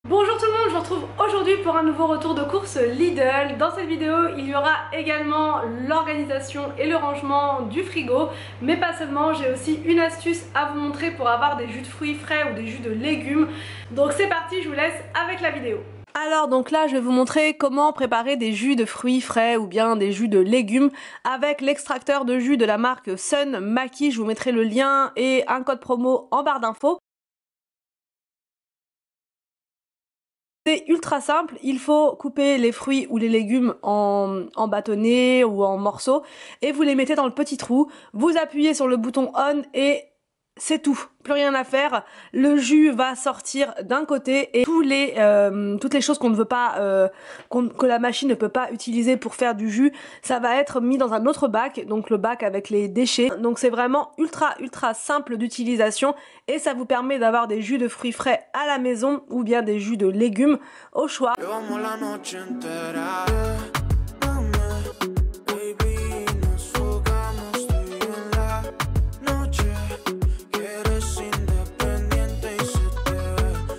Bonjour tout le monde, je vous retrouve aujourd'hui pour un nouveau retour de course Lidl. Dans cette vidéo, il y aura également l'organisation et le rangement du frigo, mais pas seulement, j'ai aussi une astuce à vous montrer pour avoir des jus de fruits frais ou des jus de légumes. Donc c'est parti, je vous laisse avec la vidéo. Alors donc là je vais vous montrer comment préparer des jus de fruits frais ou bien des jus de légumes avec l'extracteur de jus de la marque Sun Maki. Je vous mettrai le lien et un code promo en barre d'infos. C'est ultra simple, il faut couper les fruits ou les légumes en bâtonnets ou en morceaux et vous les mettez dans le petit trou, vous appuyez sur le bouton on et c'est tout, plus rien à faire. Le jus va sortir d'un côté et toutes les choses qu'on ne veut pas, que la machine ne peut pas utiliser pour faire du jus, ça va être mis dans un autre bac, donc le bac avec les déchets. Donc c'est vraiment ultra simple d'utilisation et ça vous permet d'avoir des jus de fruits frais à la maison ou bien des jus de légumes au choix.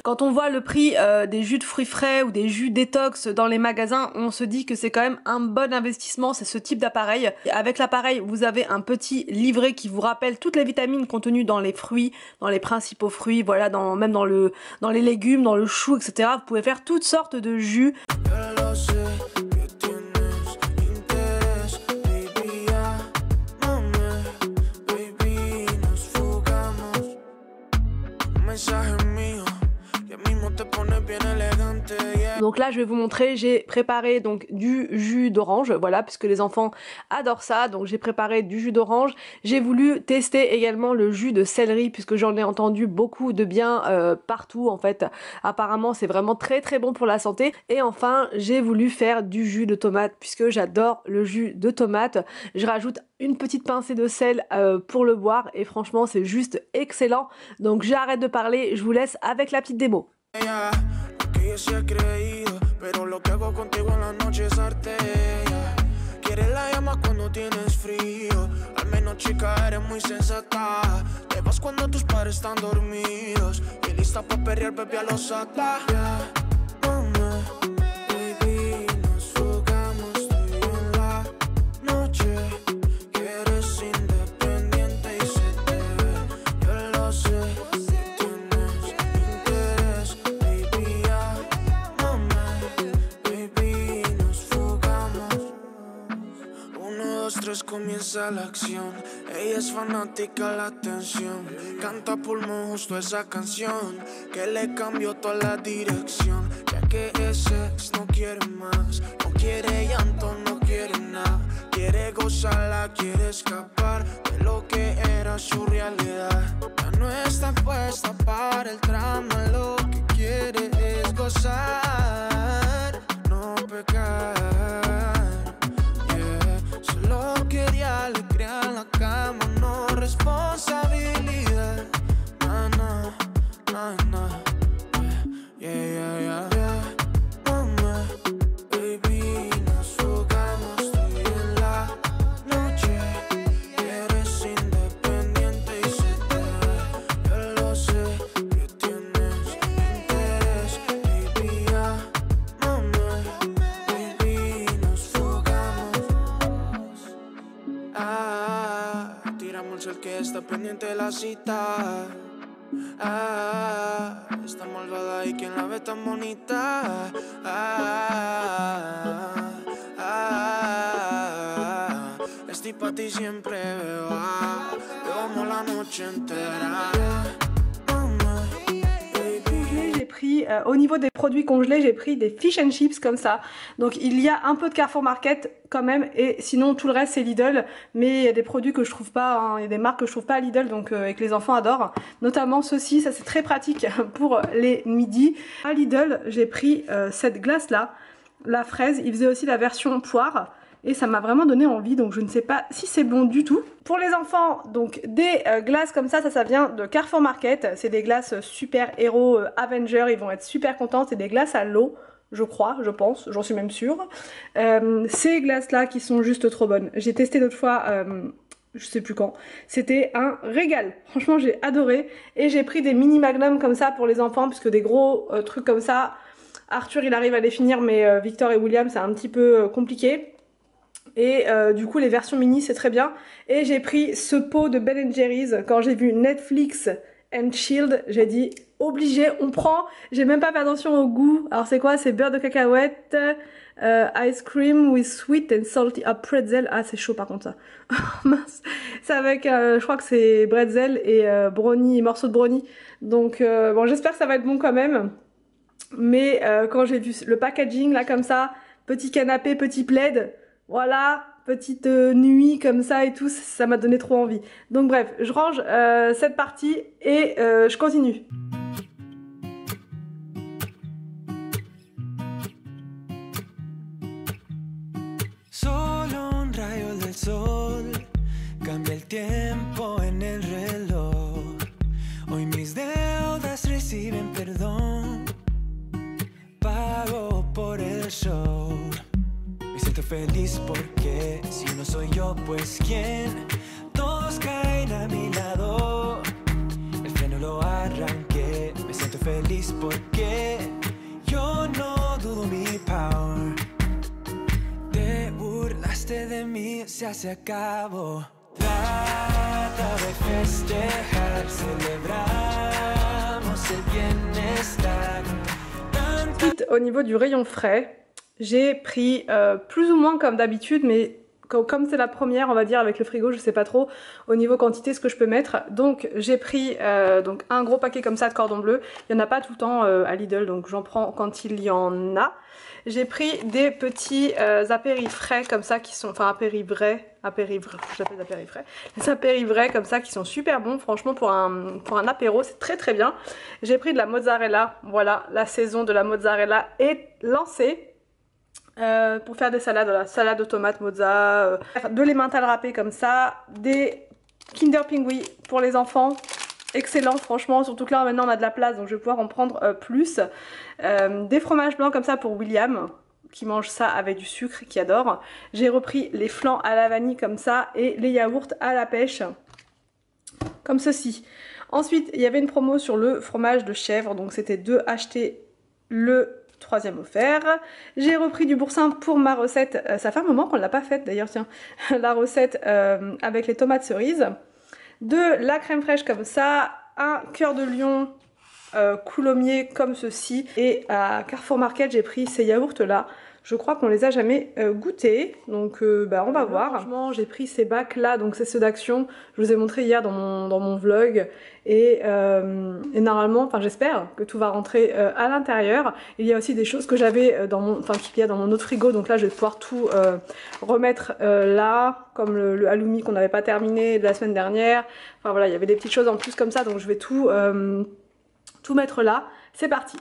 Quand on voit le prix des jus de fruits frais ou des jus détox dans les magasins, on se dit que c'est quand même un bon investissement, c'est ce type d'appareil. Avec l'appareil, vous avez un petit livret qui vous rappelle toutes les vitamines contenues dans les fruits, dans les principaux fruits, voilà, même dans les légumes, dans le chou, etc. Vous pouvez faire toutes sortes de jus. Donc là je vais vous montrer, j'ai préparé donc du jus d'orange, voilà, puisque les enfants adorent ça, donc j'ai préparé du jus d'orange. J'ai voulu tester également le jus de céleri puisque j'en ai entendu beaucoup de bien partout en fait. Apparemment c'est vraiment très bon pour la santé. Et enfin j'ai voulu faire du jus de tomate puisque j'adore le jus de tomate. Je rajoute une petite pincée de sel pour le boire et franchement c'est juste excellent. Donc j'arrête de parler, je vous laisse avec la petite démo. Yo sí he creído, pero lo que hago contigo en la noche es arte, yeah. Quieres la llama cuando tienes frío. Al menos chica eres muy sensata. Te vas cuando tus padres están dormidos y lista pa' perrear, bebé a los ata, yeah. Mama, baby, nos fugamos tú y yo en la noche. Que eres independiente y se te ve, yo lo sé. Comienza la acción, ella es fanática la atención, canta pulmón justo esa canción que le cambió toda la dirección, ya que ese ex no quiere más, no quiere llanto, no quiere nada, quiere gozarla, quiere escapar de lo que era su realidad, ya no está puesta para el drama, lo que quiere es gozar, no pecar. Alegría en la cama, no responsabilidad. Na, na, na, na. Yeah. Mama, baby, nos fugamos tú y yo en la noche. Eres independiente y se te ve. Yo lo sé que tienes interés, baby, yeah. Mama, baby, nos fugamos. Tiramos el que está pendiente de la cita. Está malvada y quien la ve tan bonita. Estoy pa' ti siempre, beba. Llevamos la noche entera. J'ai pris, au niveau des produits congelés, j'ai pris des fish and chips comme ça. Donc il y a un peu de Carrefour Market quand même, et sinon tout le reste c'est Lidl. Mais il y a des produits que je trouve pas, hein, il y a des marques que je trouve pas à Lidl, donc et que les enfants adorent. Notamment ceci, ça c'est très pratique pour les midis. À Lidl, j'ai pris cette glace là, la fraise. Il faisait aussi la version poire. Et ça m'a vraiment donné envie, donc je ne sais pas si c'est bon du tout. Pour les enfants, donc des glaces comme ça vient de Carrefour Market. C'est des glaces super héros Avenger, ils vont être super contents. C'est des glaces à l'eau, je crois, je pense, j'en suis même sûre. Ces glaces là qui sont juste trop bonnes. J'ai testé l'autre fois je sais plus quand. C'était un régal. Franchement, j'ai adoré. Et j'ai pris des mini magnums comme ça pour les enfants, puisque des gros trucs comme ça, Arthur il arrive à les finir, mais Victor et William c'est un petit peu compliqué. Et du coup les versions mini c'est très bien. Et j'ai pris ce pot de Ben Jerry's quand j'ai vu Netflix and Chilled, j'ai dit obligé, on prend. J'ai même pas fait attention au goût. Alors c'est quoi? C'est beurre de cacahuète, ice cream with sweet and salty, pretzel. Ah c'est chaud par contre ça. Mince. C'est avec, je crois que c'est bretzel et brownie, morceaux de brownie. Donc bon j'espère que ça va être bon quand même. Mais quand j'ai vu le packaging là comme ça, petit canapé, petit plaid, voilà, petite nuit comme ça et tout, ça m'a donné trop envie. Donc bref, je range cette partie et je continue. Solo un rayo del sol cambia el tiempo en el reloj. Hoy mis deudas reciben perdón. Pago por el show. Me siento feliz porque si no soy yo, pues quién. Todos caen a mi lado. El freno lo arranqué. Me siento feliz porque yo no dudo mi power. Te burlaste de mí, se acabó. Trata de festejar, celebramos el bienestar. Ensuite, au niveau du rayon frais, j'ai pris plus ou moins comme d'habitude, mais comme c'est la première, on va dire, avec le frigo, je sais pas trop au niveau quantité ce que je peux mettre. Donc j'ai pris donc un gros paquet comme ça de cordon bleu. Il n'y en a pas tout le temps à Lidl, donc j'en prends quand il y en a. J'ai pris des petits apérifrais comme ça qui sont, enfin apérivrais, j'appelle apérifrais. Les apérivrais comme ça qui sont super bons, franchement pour un apéro, c'est très très bien. J'ai pris de la mozzarella, voilà, la saison de la mozzarella est lancée. Pour faire des salades, voilà, salade de tomates, mozza, de l'emmental râpé comme ça, des Kinder Pingui pour les enfants, excellent franchement, surtout que là maintenant on a de la place donc je vais pouvoir en prendre plus, des fromages blancs comme ça pour William qui mange ça avec du sucre, qui adore. J'ai repris les flancs à la vanille comme ça et les yaourts à la pêche comme ceci. Ensuite il y avait une promo sur le fromage de chèvre, donc c'était 2 achetés le 3e offert. J'ai repris du boursin pour ma recette, ça fait un moment qu'on ne l'a pas faite d'ailleurs, tiens, la recette avec les tomates cerises. De la crème fraîche comme ça, un cœur de lion coulommiers comme ceci. Et à Carrefour Market j'ai pris ces yaourts là. Je crois qu'on les a jamais goûtés, donc bah, on va voir. Franchement j'ai pris ces bacs là, donc c'est ceux d'Action. Je vous ai montré hier dans mon vlog. Et normalement, enfin j'espère que tout va rentrer à l'intérieur. Il y a aussi des choses que j'avais dans mon, enfin qu'il y a dans mon autre frigo, donc là je vais pouvoir tout remettre là, comme le halloumi qu'on n'avait pas terminé de la semaine dernière. Enfin voilà, il y avait des petites choses en plus comme ça, donc je vais tout mettre là. C'est parti.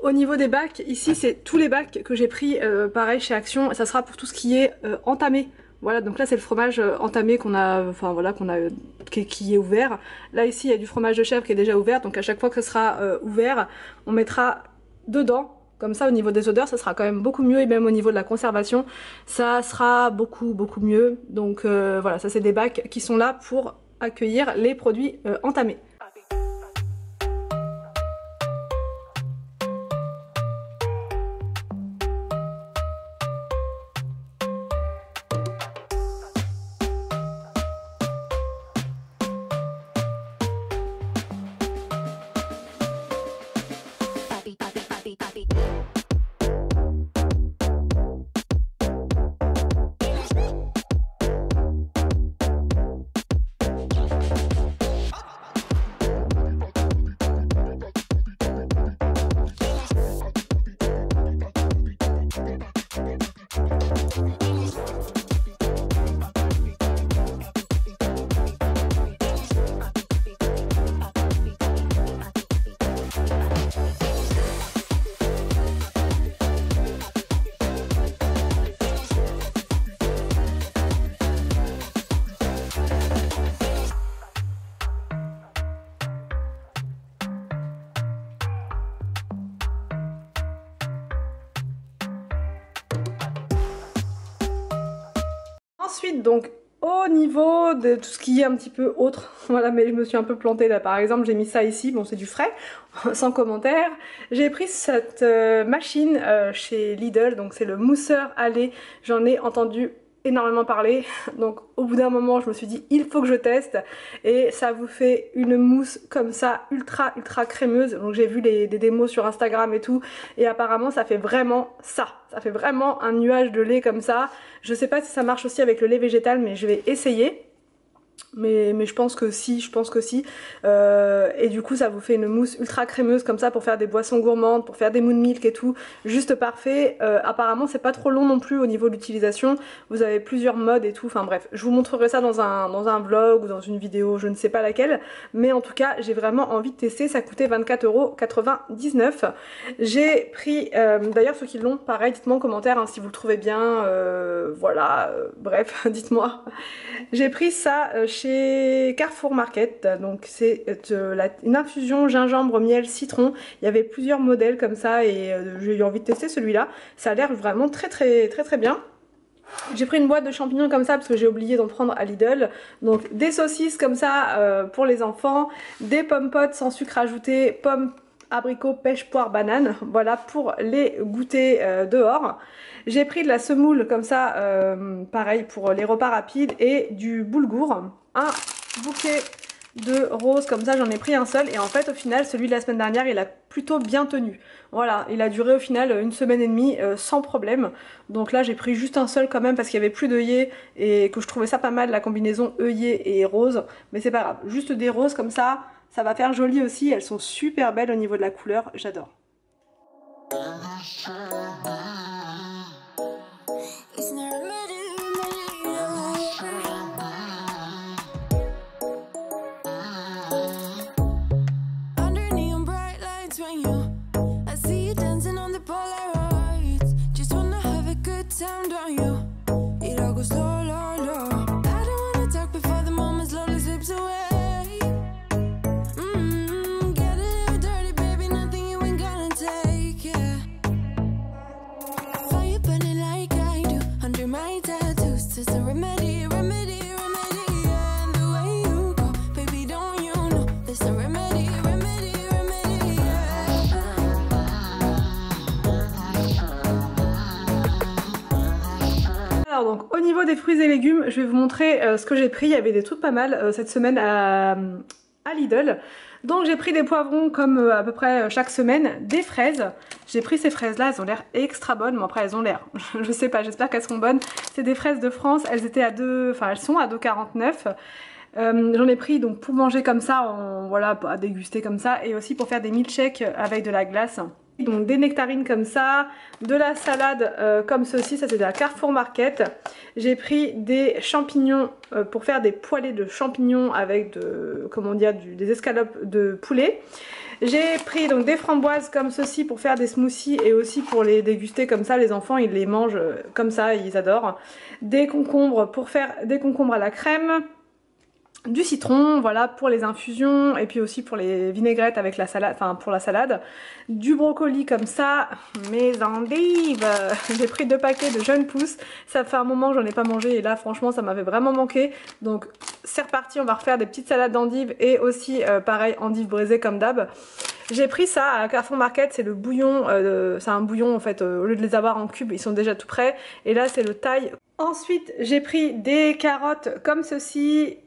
au niveau des bacs, ici c'est tous les bacs que j'ai pris pareil chez Action, ça sera pour tout ce qui est entamé. Voilà, donc là c'est le fromage entamé qu'on a, enfin voilà, qui est ouvert. Là ici il y a du fromage de chèvre qui est déjà ouvert, donc à chaque fois que ce sera ouvert, on mettra dedans. Comme ça au niveau des odeurs ça sera quand même beaucoup mieux, et même au niveau de la conservation ça sera beaucoup mieux. Donc voilà, ça c'est des bacs qui sont là pour accueillir les produits entamés. Ensuite, donc, au niveau de tout ce qui est un petit peu autre, voilà, mais je me suis un peu plantée là, par exemple, j'ai mis ça ici, bon c'est du frais, sans commentaire. J'ai pris cette machine chez Lidl, donc c'est le mousseur à lait, j'en ai entendu énormément parler, donc au bout d'un moment je me suis dit il faut que je teste, et ça vous fait une mousse comme ça ultra crémeuse. Donc j'ai vu des démos sur Instagram et tout, et apparemment ça fait vraiment ça fait vraiment un nuage de lait comme ça. Je sais pas si ça marche aussi avec le lait végétal, mais je vais essayer. Mais je pense que si, et du coup ça vous fait une mousse ultra crémeuse comme ça pour faire des boissons gourmandes, pour faire des moon milk et tout, juste parfait. Apparemment c'est pas trop long non plus au niveau de l'utilisation, vous avez plusieurs modes et tout, enfin bref, je vous montrerai ça dans un vlog ou dans une vidéo, je ne sais pas laquelle, mais en tout cas j'ai vraiment envie de tester. Ça coûtait 24,99 €. J'ai pris, d'ailleurs ceux qui l'ont, pareil, dites-moi en commentaire hein, si vous le trouvez bien, voilà, bref, dites-moi. J'ai pris ça chez Carrefour Market, donc c'est une infusion gingembre, miel, citron. Il y avait plusieurs modèles comme ça, et j'ai eu envie de tester celui-là. Ça a l'air vraiment très bien. J'ai pris une boîte de champignons comme ça parce que j'ai oublié d'en prendre à Lidl. Donc des saucisses comme ça pour les enfants, des pommes potes sans sucre ajouté, pommes, abricots, pêche, poire, banane, voilà pour les goûter dehors. J'ai pris de la semoule comme ça, pareil pour les repas rapides, et du boulgour, un bouquet de roses comme ça, j'en ai pris un seul, et en fait au final celui de la semaine dernière il a plutôt bien tenu. Voilà, il a duré au final 1 semaine et demie sans problème. Donc là j'ai pris juste un seul quand même parce qu'il y avait plus d'œillets et que je trouvais ça pas mal, la combinaison œillet et rose, mais c'est pas grave, juste des roses comme ça, ça va faire joli aussi, elles sont super belles au niveau de la couleur, j'adore. Alors donc au niveau des fruits et légumes, je vais vous montrer ce que j'ai pris. Il y avait des trucs pas mal cette semaine à Lidl. Donc j'ai pris des poivrons comme à peu près chaque semaine, des fraises. J'ai pris ces fraises là, elles ont l'air extra bonnes, mais après elles ont l'air, je sais pas, j'espère qu'elles seront bonnes. C'est des fraises de France, elles étaient à elles sont à 2,49 €. J'en ai pris donc pour manger comme ça, voilà, à déguster comme ça, et aussi pour faire des milkshakes avec de la glace. Donc des nectarines comme ça, de la salade comme ceci, ça c'est de la Carrefour Market. J'ai pris des champignons pour faire des poêlées de champignons avec des escalopes de poulet. J'ai pris donc des framboises comme ceci pour faire des smoothies et aussi pour les déguster comme ça, les enfants ils les mangent comme ça, ils adorent. Des concombres pour faire des concombres à la crème. Du citron, voilà, pour les infusions et puis aussi pour les vinaigrettes avec la salade, enfin pour la salade. Du brocoli comme ça, mes endives. J'ai pris 2 paquets de jeunes pousses. Ça fait un moment que j'en ai pas mangé et là franchement ça m'avait vraiment manqué. Donc c'est reparti, on va refaire des petites salades d'endives et aussi pareil endives braisées comme d'hab. J'ai pris ça à Carrefour Market, c'est le bouillon, c'est un bouillon en fait, au lieu de les avoir en cubes, ils sont déjà tout prêts. Et là c'est le thaï. Ensuite j'ai pris des carottes comme ceci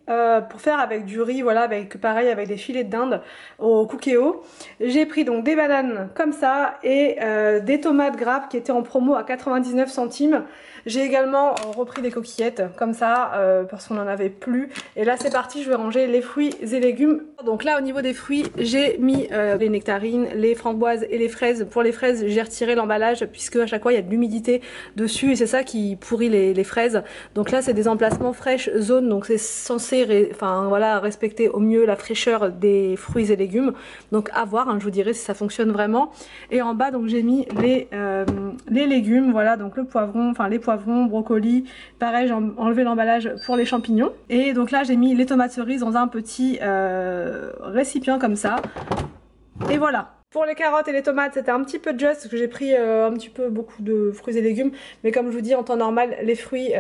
pour faire avec du riz, voilà, avec pareil avec des filets de dinde au cookéo. J'ai pris donc des bananes comme ça et des tomates grappes qui étaient en promo à 99 centimes. J'ai également repris des coquillettes comme ça parce qu'on n'en avait plus. Et là c'est parti, je vais ranger les fruits et légumes. Donc là au niveau des fruits j'ai mis les nectarines, les framboises et les fraises. Pour les fraises j'ai retiré l'emballage puisque à chaque fois il y a de l'humidité dessus et c'est ça qui pourrit les fraises. Donc là c'est des emplacements fraîches zone, donc c'est censé respecter au mieux la fraîcheur des fruits et légumes. Donc à voir, hein, je vous dirai si ça fonctionne vraiment. Et en bas donc j'ai mis les légumes, voilà, donc le poivron, enfin les poivrons, brocolis, pareil j'ai enlevé l'emballage pour les champignons. Et donc là j'ai mis les tomates cerises dans un petit récipient comme ça. Et voilà. Pour les carottes et les tomates c'était un petit peu just parce que j'ai pris un petit peu beaucoup de fruits et légumes, mais comme je vous dis en temps normal les fruits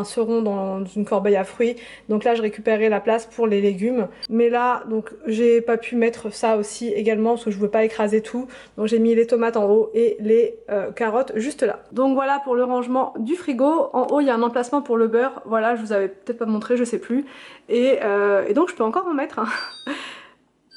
seront dans une corbeille à fruits, donc là je récupérerai la place pour les légumes. Mais là donc j'ai pas pu mettre ça aussi également parce que je veux pas écraser tout, donc j'ai mis les tomates en haut et les carottes juste là. Donc voilà pour le rangement du frigo. En haut il y a un emplacement pour le beurre, voilà, je vous avais peut-être pas montré, je sais plus, et donc je peux encore en mettre hein.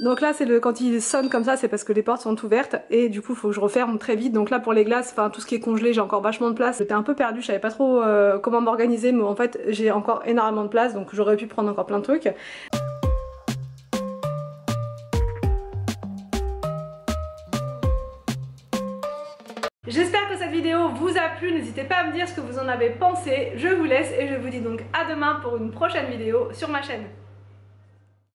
Donc là c'est quand il sonne comme ça c'est parce que les portes sont ouvertes et du coup il faut que je referme très vite. Donc là pour les glaces, enfin tout ce qui est congelé j'ai encore vachement de place. J'étais un peu perdue, je savais pas trop comment m'organiser, mais en fait j'ai encore énormément de place donc j'aurais pu prendre encore plein de trucs. J'espère que cette vidéo vous a plu, n'hésitez pas à me dire ce que vous en avez pensé. Je vous laisse et je vous dis donc à demain pour une prochaine vidéo sur ma chaîne.